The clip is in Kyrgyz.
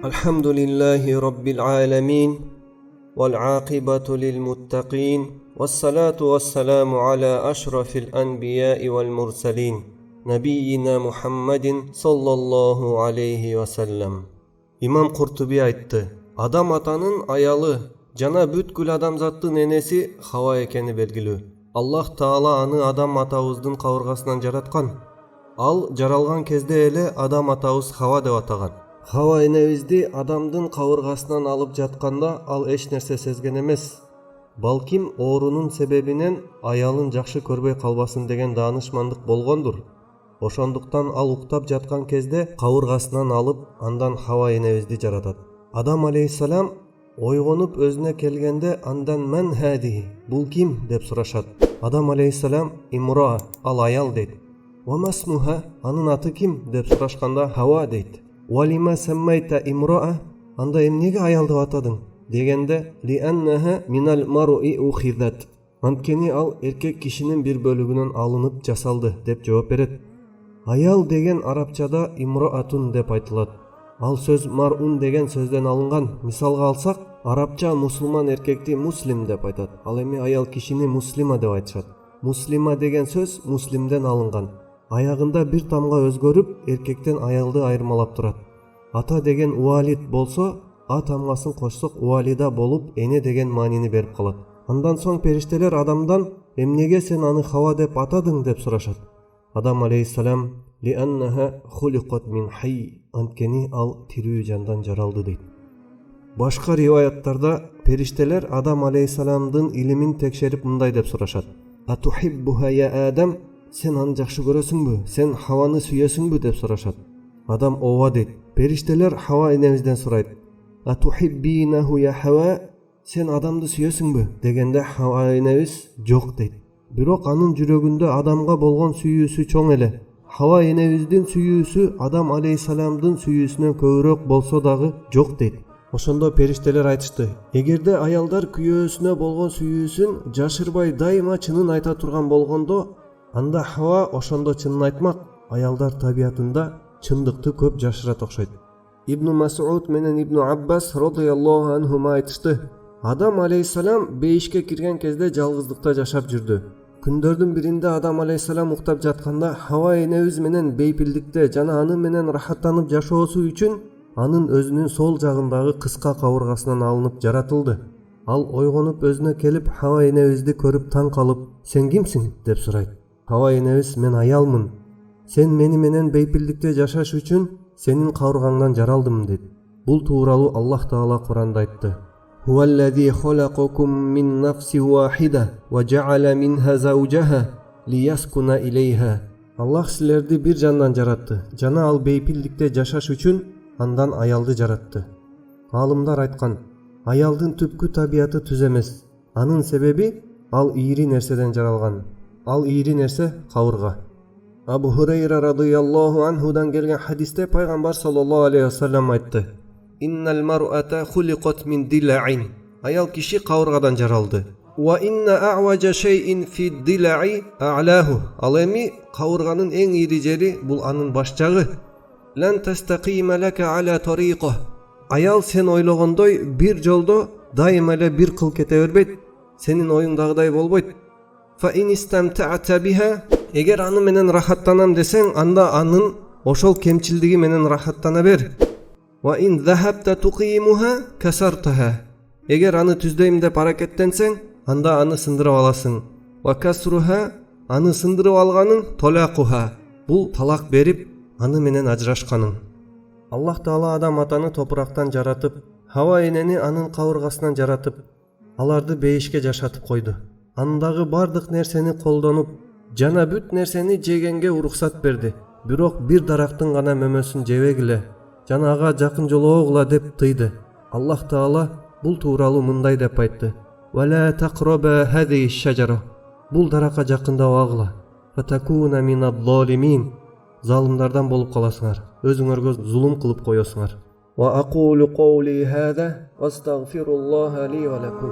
الحمد لله رب العالمين والعاقبة للمتقين والصلاة والسلام على أشرف الأنبياء والمرسلين نبينا محمد صلى الله عليه وسلم. İmam Kurtubi aytты: Адам атанын аялы жана бүткүл адамзаттын энеси Хава экени белгилүү. Аллах Таала аны Адам атабыздын кабыргасынан жараткан. Ал жаралган кезде эле Адам атабыз Хава деп атаган. Хава энебизди Адамдын кабыргасынан алып жатканда ал эч нерсе сезген эмес. Балким оорунун себебинен аялын жакшы көрбөй калбасын деген даанышмандык болгондур. Ошондуктан ал уктап жаткан кезде кабыргасынан алып, андан Хава энебизди жаратат. Адам алейхиссалам ойгонуп өзүнө келгенде андан мен хади, бул ким деп сурашат. Адам алейхиссалам имра, ал аял дейт. Ва масмуха, анын аты ким деп сурашканда Хава дейт. Валима саммайта имраа, анда эмнеге аял деп атадың дегенде лианнаха минал маруи ухизат, анткени ал эркек кишинин бир бөлүгүнөн алынып жасалды деп жооп берет. Аял деген арабчада имраатун деп айтылат. Ал сөз марун деген сөздөн алынган. Мисалга алсак, арабча мусулман эркекти муслим деп айтат. Ал эми аял кишини муслима деп айтышат. Муслима деген сөз муслимден алынган. Аягында бир тамга өзгөрүп, эркектен аялды айырмалап турат. Ата деген уалид болсо, а тамгасын кошсок уалида болуп, эне деген маанини берип калат. Андан соң периштелер Адамдан эмнеге сен аны Хава деп атадың деп сурашат. Адам алейхиссалам лианнаха хулиқат мин хай, анткени ал тирүү жандан жаралды дейт. Башка риваяттарда периштелер Адам алейхиссаламдын илимин текшерип мындай деп сурашат: Атухиббуха я Адам, сен аны жакшы көрөсүңбү, сен Хаваны сүйөсүңбү деп сурашат. Адам ооба дейт. Периштелер Хава энебизден сурайт: Атухиббинаху я Хава, сен Адамды сүйөсүңбү дегенде Хава энебиз жок дейт. Бирок анын жүрөгүндө Адамга болгон сүйүүсү чоң эле. Хава энебиздин сүйүүсү Адам алейхиссаламдын сүйүүсүнөн көбүрөөк болсо дагы жок дейт. Ошондо периштелер айтышты: эгерде аялдар күйөөсүнө болгон сүйүүсүн жашырбай дайыма чынын айта турган болгондо, анда Хава ошондо чынын айтмак. Аялдар табиятында чындыкты көп жашырат окшойт. Ибн Масуд менен Ибн Аббас радыйаллаху анхума айтышты: Адам алейхиссалам бейишке кирген кезде жалгыздыкта жашап жүрдү. Күндөрдүн биринде Адам алейхиссалам уктап жатканда Хава энебиз менен бейпилдикте жана аны менен рахаттанып жашоосу үчүн анын өзүнүн сол жагындагы кыска кабыргасынан алынып жаратылды. Ал ойгонуп өзүнө келип Хава энебизди көрүп таң калып: "Сен кимсиң?" деп сурайт. Хава энебиз: "Мен аялмын. Сен мени менен бейпилдикте жашаш үчүн сенин кабыргаңдан жаралдым" дейт. Бул тууралуу Аллах Таала Куранда айтты: Huwallazi khalaqakum min nafsin wahida wa ja'ala minha zawjaha liyaskuna ilayha. Аллах силерди бир жандан жаратты, жана ал бейпилдикте жашаш үчүн андан аялды жаратты. Алымдар айткан: аялдын түпкү табияты түз эмес. Анын себеби ал ийри нерседен жаралган. Ал ийри нерсе кабырга. Абу Хурайра радыйаллаху анхудан келген хадисте пайгамбар саллаллаху алейхи вассалам айтты: Иннал мар'ата хулиқат мин дила'ин. Аял киши кабыргадан жаралды. Ва инна а'важа шей'ин фи дила'i а'лаху. Ал эми кабырганын эң ири жери бул анын баш жагы. Лан тастақима лака аля тариqa. Аял сен ойлогондой бир жолдо дайыма эле бир кыл кете бербейт. Сенин оюңдагыдай болбойт. Фа ин истамтa'та биха. Эгер аны менен рахаттанам десең, анда анын ошол кемчилдиги менен рахаттана бер. Ва ин захабта туқимуха касартаха. Эгер аны түздөйм деп аракеттенсең, анда аны сындырып аласың. Ва касруха, аны сындырып алганын толакуха. Бул талак берип, аны менен ажырашканың. Аллах Таала Адам атаны топурактан жаратып, Хава энени анын кабыргасынан жаратып, аларды бейишке жашатып койду. Андагы бардык нерсени колдонуп, жана бүт нерсени жегенге уруксат берди. Бирок бир дарактын гана мөмөсүн жебегиле, жана ага жакын жолоогула деп тыйды. Аллах Таала бул тууралуу мындай деп айтты: "Вала тaqraба хадhi шажара." Бул даракка жакындабагыла. "Фатакуна минадh-залимин." Залымдардан болуп каласыңар, өзүңөргө зулум кылып коесуңар. "Ва aqulu qawli hadha, astaghfirulloha li wa lakum."